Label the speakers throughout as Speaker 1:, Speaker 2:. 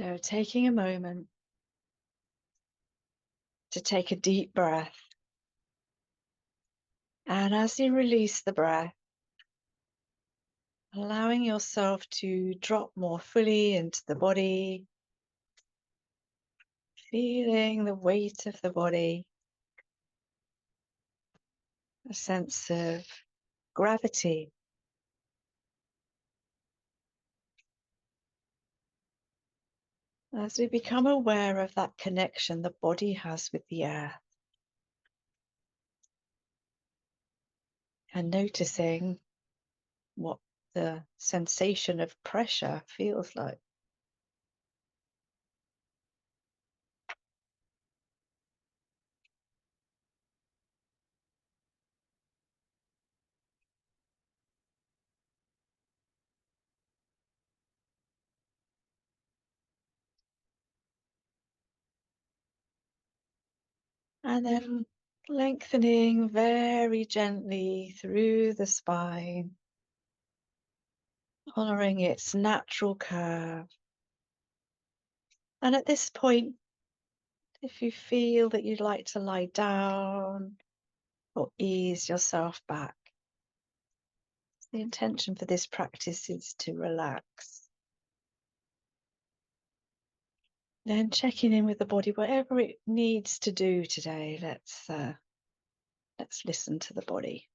Speaker 1: So taking a moment to take a deep breath. And as you release the breath, allowing yourself to drop more fully into the body, feeling the weight of the body, a sense of gravity. As we become aware of that connection the body has with the earth, and noticing what the sensation of pressure feels like. And then lengthening very gently through the spine, honoring its natural curve. And at this point, if you feel that you'd like to lie down or ease yourself back, the intention for this practice is to relax. Then checking in with the body, whatever it needs to do today. Let's listen to the body.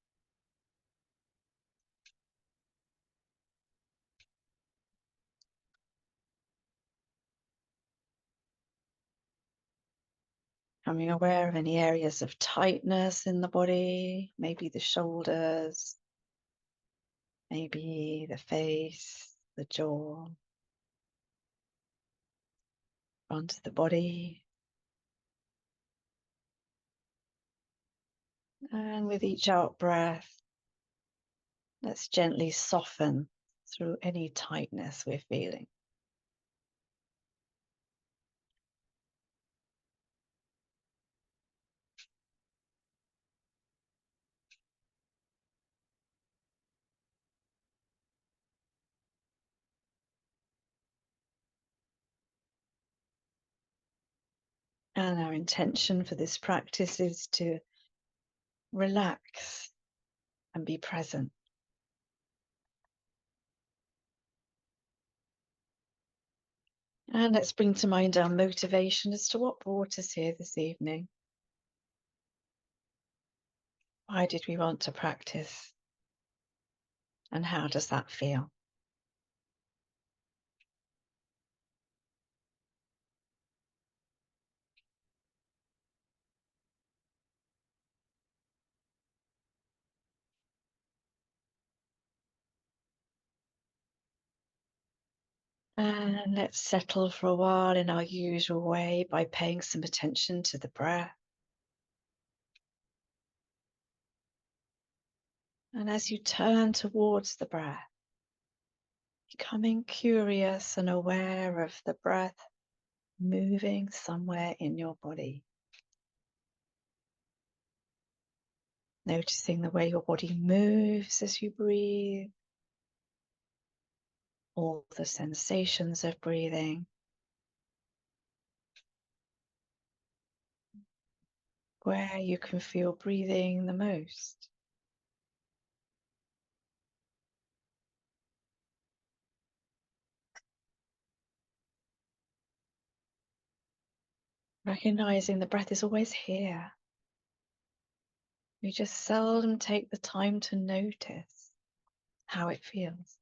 Speaker 1: Becoming aware of any areas of tightness in the body, maybe the shoulders, maybe the face, the jaw, front of the body. And with each out breath, let's gently soften through any tightness we're feeling. And our intention for this practice is to relax and be present. And let's bring to mind our motivation as to what brought us here this evening. Why did we want to practice? And how does that feel? And let's settle for a while in our usual way by paying some attention to the breath. And as you turn towards the breath, becoming curious and aware of the breath moving somewhere in your body. Noticing the way your body moves as you breathe, all the sensations of breathing, where you can feel breathing the most. Recognizing the breath is always here. We just seldom take the time to notice how it feels.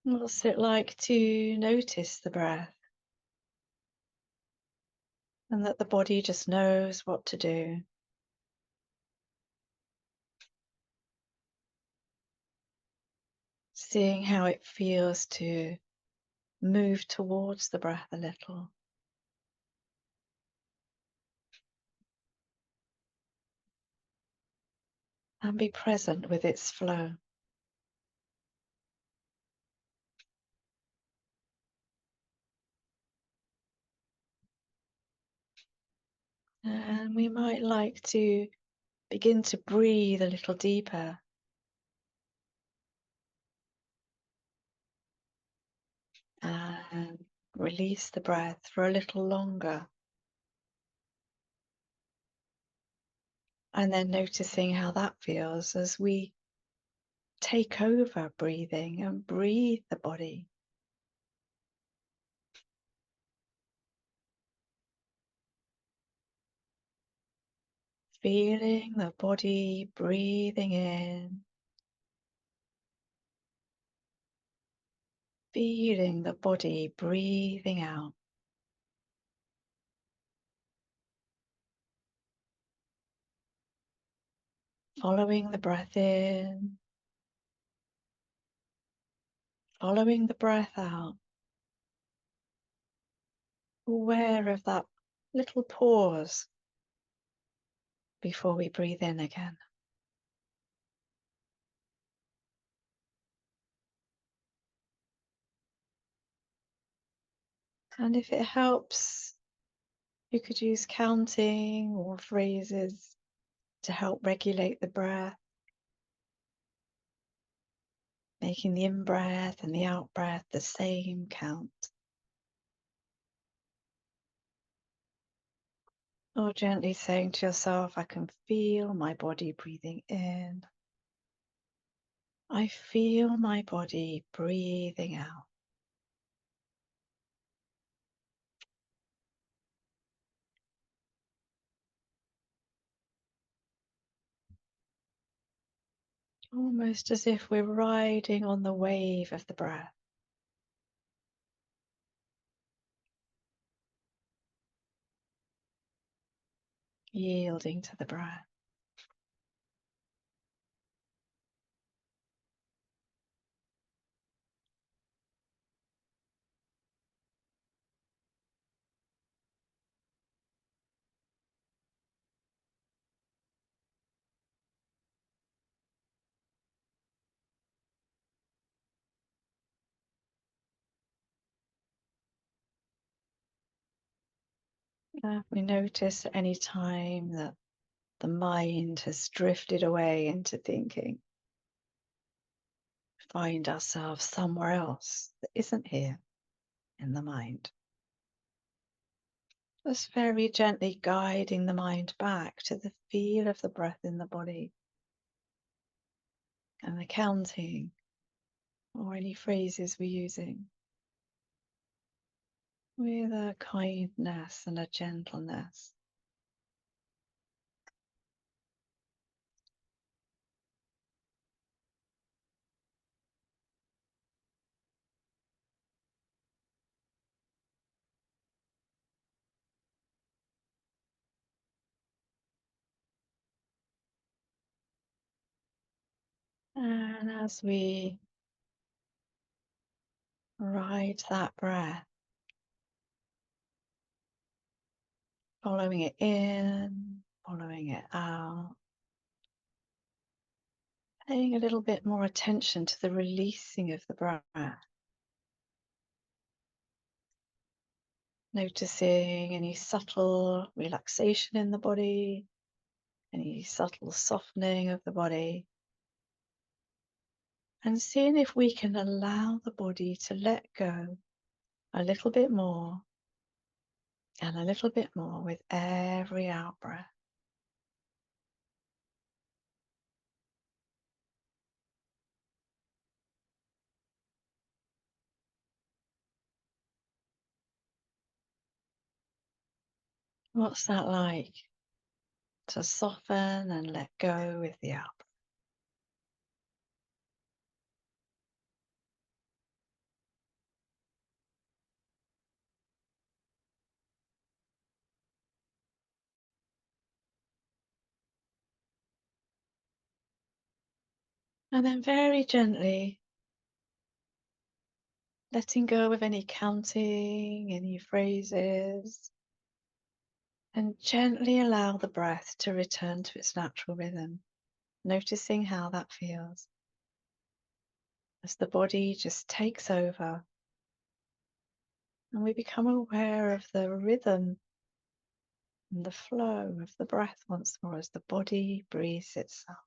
Speaker 1: What's it like to notice the breath and that the body just knows what to do? Seeing how it feels to move towards the breath a little. And be present with its flow. And we might like to begin to breathe a little deeper. And release the breath for a little longer. And then noticing how that feels as we take over breathing and breathe the body. Feeling the body breathing in. Feeling the body breathing out. Following the breath in. Following the breath out. Aware of that little pause before we breathe in again. And if it helps, you could use counting or phrases to help regulate the breath, making the in-breath and the out-breath the same count. Or gently saying to yourself, I can feel my body breathing in. I feel my body breathing out. Almost as if we're riding on the wave of the breath. Yielding to the breath. We notice at any time that the mind has drifted away into thinking, find ourselves somewhere else that isn't here in the mind. Just very gently guiding the mind back to the feel of the breath in the body and the counting or any phrases we're using with a kindness and a gentleness. And as we ride that breath, following it in, following it out, paying a little bit more attention to the releasing of the breath, noticing any subtle relaxation in the body, any subtle softening of the body, and seeing if we can allow the body to let go a little bit more and a little bit more with every out breath. What's that like? To soften and let go with the out breath. And then very gently letting go of any counting, any phrases, and gently allow the breath to return to its natural rhythm, noticing how that feels as the body just takes over and we become aware of the rhythm and the flow of the breath once more as the body breathes itself.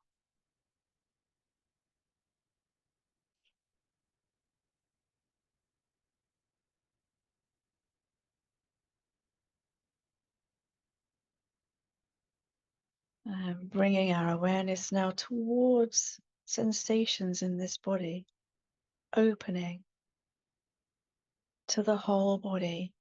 Speaker 1: And bringing our awareness now towards sensations in this body, opening to the whole body.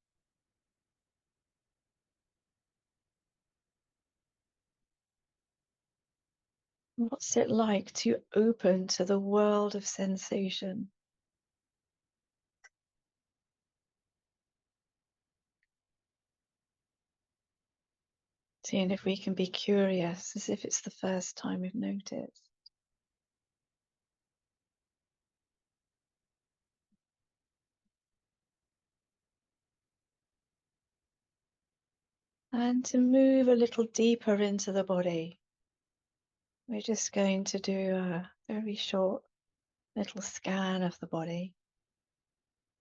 Speaker 1: What's it like to open to the world of sensation? Seeing if we can be curious as if it's the first time we've noticed. And to move a little deeper into the body, we're just going to do a very short little scan of the body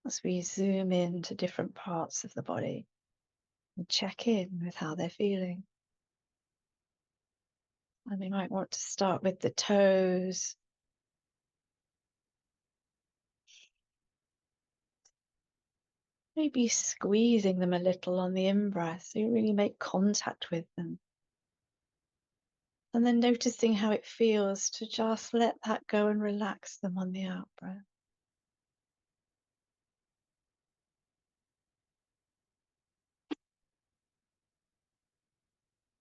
Speaker 1: as we zoom in to different parts of the body and check in with how they're feeling. And we might want to start with the toes. Maybe squeezing them a little on the in-breath so you really make contact with them. And then noticing how it feels to just let that go and relax them on the out-breath.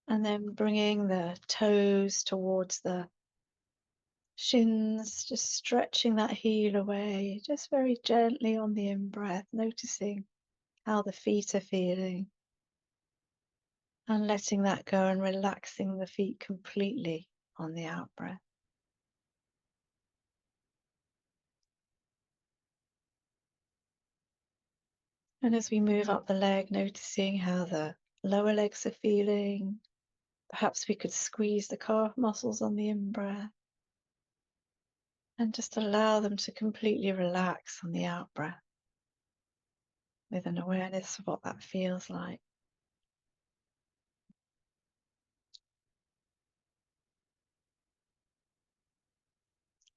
Speaker 1: And then bringing the toes towards the shins, just stretching that heel away, just very gently on the in-breath, noticing how the feet are feeling. And letting that go and relaxing the feet completely on the out-breath. And as we move up the leg, noticing how the lower legs are feeling. Perhaps we could squeeze the calf muscles on the in-breath and just allow them to completely relax on the out-breath with an awareness of what that feels like.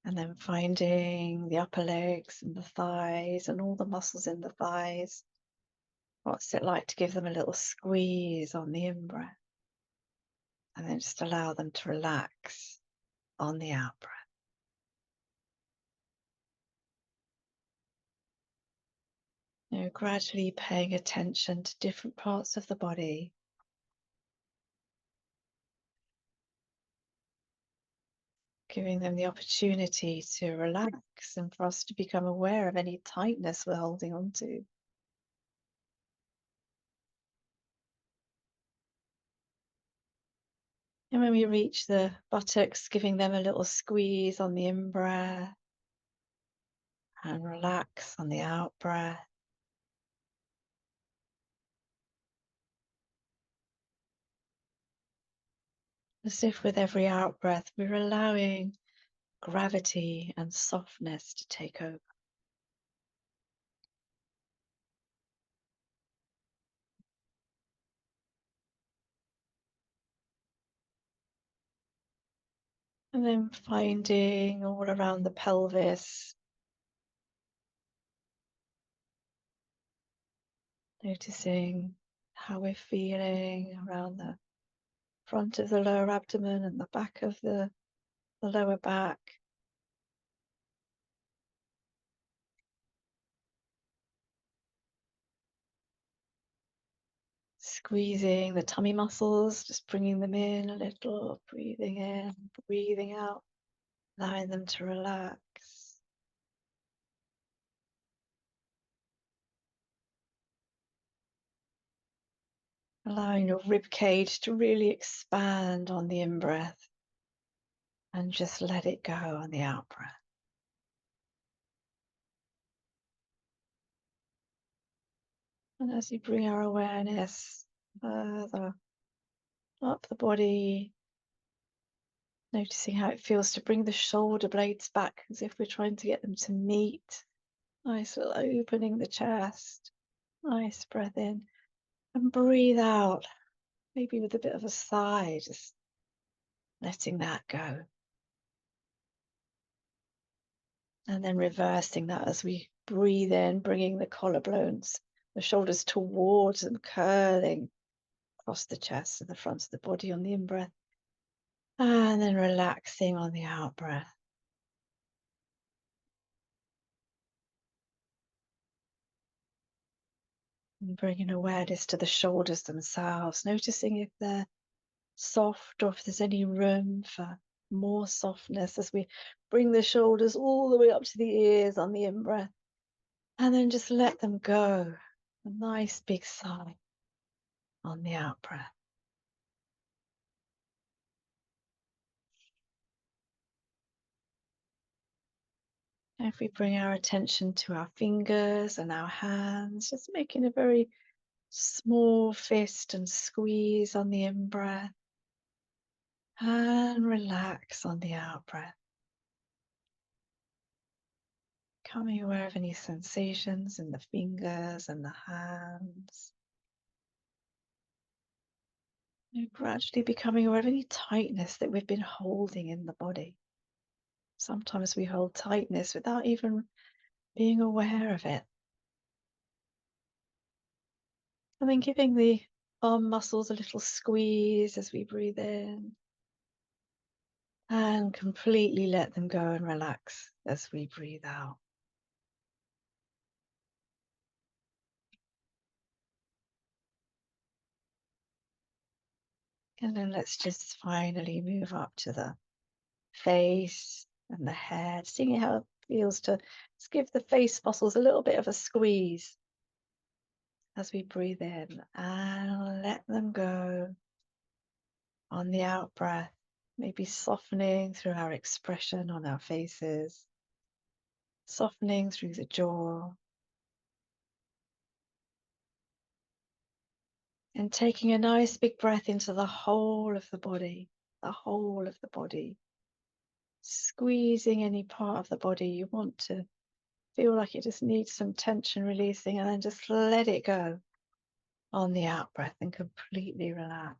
Speaker 1: And then finding the upper legs and the thighs and all the muscles in the thighs. What's it like to give them a little squeeze on the in-breath? And then just allow them to relax on the out-breath. Gradually paying attention to different parts of the body. Giving them the opportunity to relax and for us to become aware of any tightness we're holding on to. And when we reach the buttocks, giving them a little squeeze on the in-breath and relax on the out-breath. As if with every out-breath, we're allowing gravity and softness to take over. And then finding all around the pelvis, noticing how we're feeling around the front of the lower abdomen and the back of the lower back. Squeezing the tummy muscles, just bringing them in a little, breathing in, breathing out, allowing them to relax. Allowing your rib cage to really expand on the in-breath and just let it go on the out-breath. And as you bring our awareness further up the body, noticing how it feels to bring the shoulder blades back as if we're trying to get them to meet. Nice little opening the chest. Nice breath in and breathe out. maybe with a bit of a sigh, just letting that go. And then reversing that as we breathe in, bringing the collarbones, the shoulders towards and curling across the chest and the front of the body on the in-breath. And then relaxing on the out-breath. And bringing awareness to the shoulders themselves, noticing if they're soft or if there's any room for more softness as we bring the shoulders all the way up to the ears on the in-breath. And then just let them go. A nice big sigh on the out-breath. And if we bring our attention to our fingers and our hands, just making a very small fist and squeeze on the in-breath and relax on the out-breath. Becoming aware of any sensations in the fingers and the hands. And gradually becoming aware of any tightness that we've been holding in the body. Sometimes we hold tightness without even being aware of it. And then giving the arm muscles a little squeeze as we breathe in. And completely let them go and relax as we breathe out. And then let's just finally move up to the face and the head, seeing how it feels to just give the face muscles a little bit of a squeeze as we breathe in and let them go on the out breath, maybe softening through our expression on our faces, softening through the jaw, and taking a nice big breath into the whole of the body, the whole of the body, squeezing any part of the body you want to feel like it just needs some tension releasing, and then just let it go on the out breath and completely relax.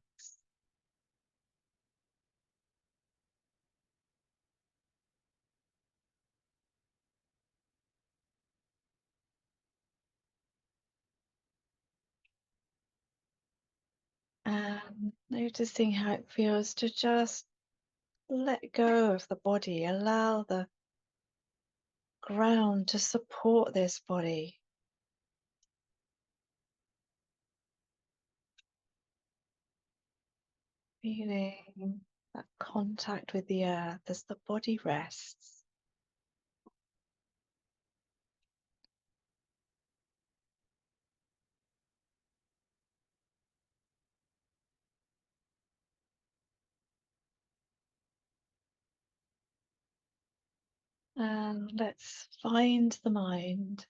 Speaker 1: And noticing how it feels to just let go of the body, allow the ground to support this body. Feeling that contact with the earth as the body rests. And let's find the mind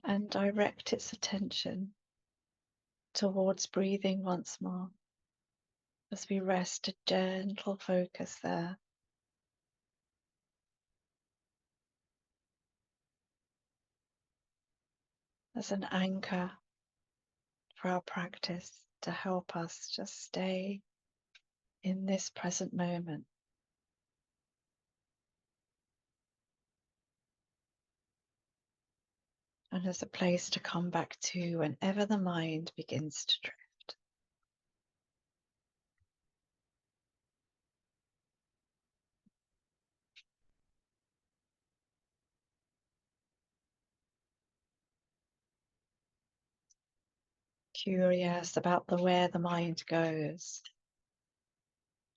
Speaker 1: and direct its attention towards breathing once more as we rest a gentle focus there. As an anchor for our practice to help us just stay in this present moment. And as a place to come back to whenever the mind begins to drift. Curious about where the mind goes.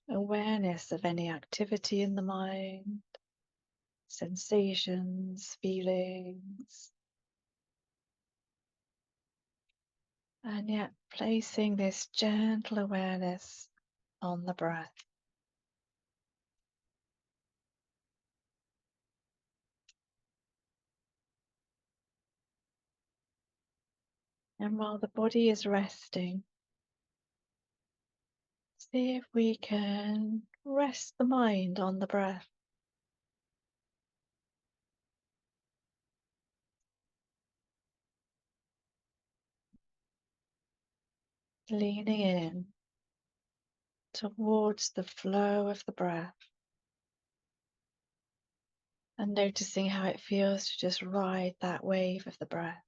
Speaker 1: Awareness of any activity in the mind, sensations, feelings. And yet placing this gentle awareness on the breath. And while the body is resting, see if we can rest the mind on the breath. leaning in towards the flow of the breath and noticing how it feels to just ride that wave of the breath.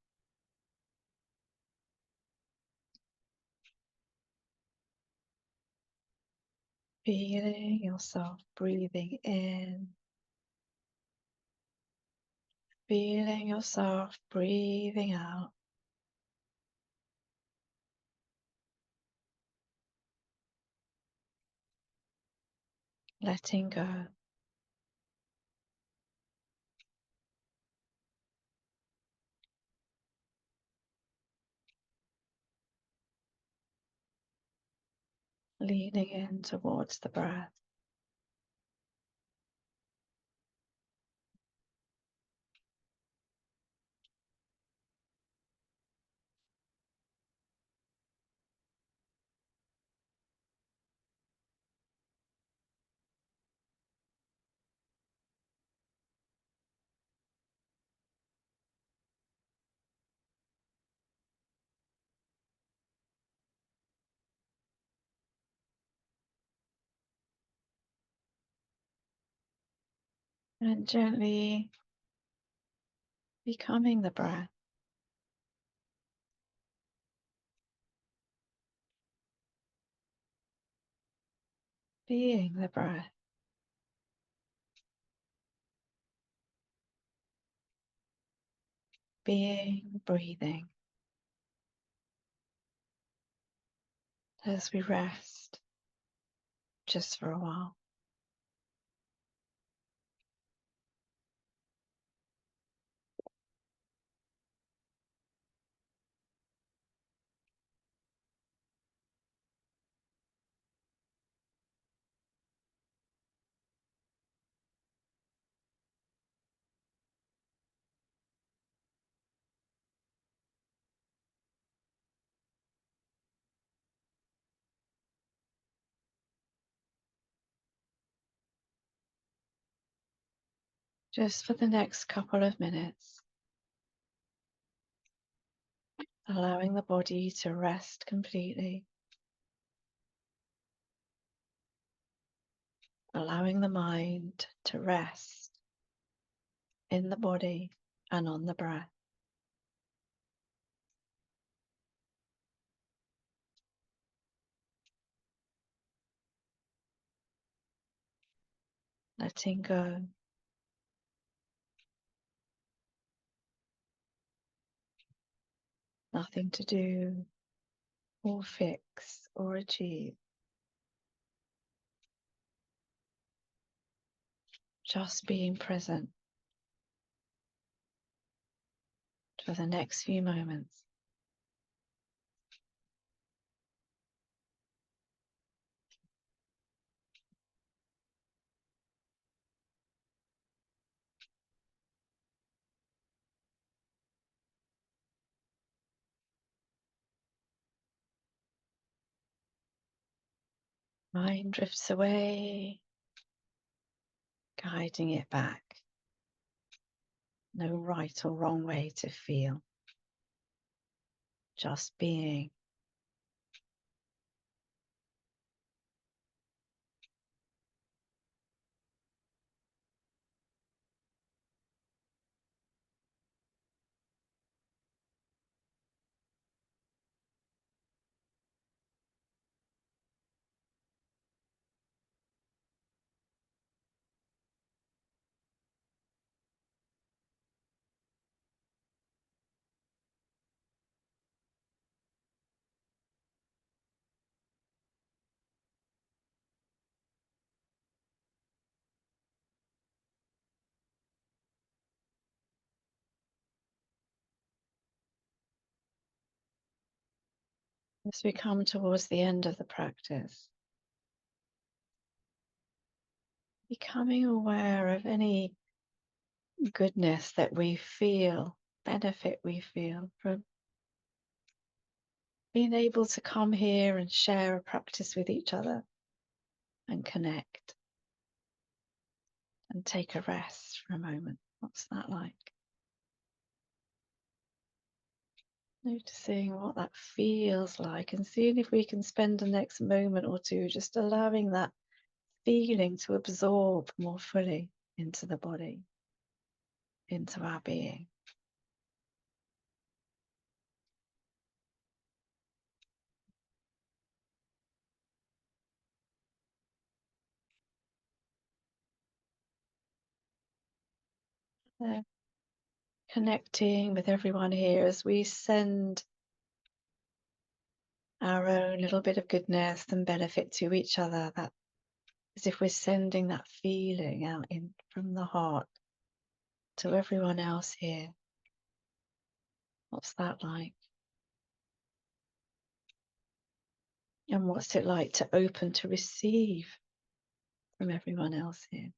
Speaker 1: Feeling yourself breathing in, feeling yourself breathing out. Letting go. Leaning in towards the breath. And gently becoming the breath. Being the breath. Being breathing. As we rest just for a while. Just for the next couple of minutes, allowing the body to rest completely, allowing the mind to rest in the body and on the breath. Letting go. Nothing to do or fix or achieve. Just being present for the next few moments. Mind drifts away, guiding it back. No right or wrong way to feel. Just being. As we come towards the end of the practice, becoming aware of any goodness that we feel, benefit we feel from being able to come here and share a practice with each other and connect and take a rest for a moment. What's that like? Noticing what that feels like and seeing if we can spend the next moment or two just allowing that feeling to absorb more fully into the body, into our being. Uh, Connecting with everyone here as we send our own little bit of goodness and benefit to each other, that as if we're sending that feeling out in from the heart to everyone else here. What's that like? And what's it like to open to receive from everyone else here?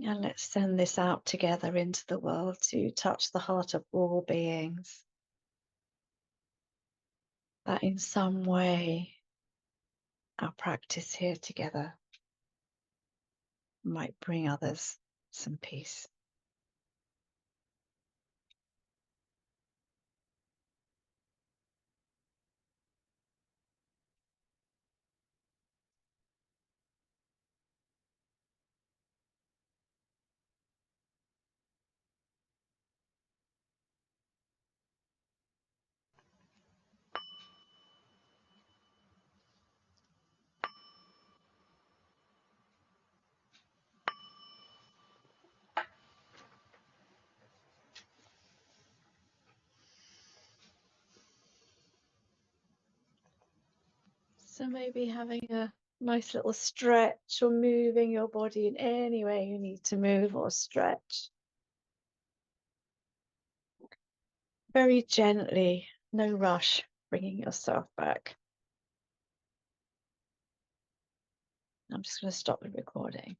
Speaker 1: And let's send this out together into the world to touch the heart of all beings. That in some way our practice here together might bring others some peace. So maybe having a nice little stretch or moving your body in any way you need to move or stretch. Very gently, no rush, bringing yourself back. I'm just going to stop the recording.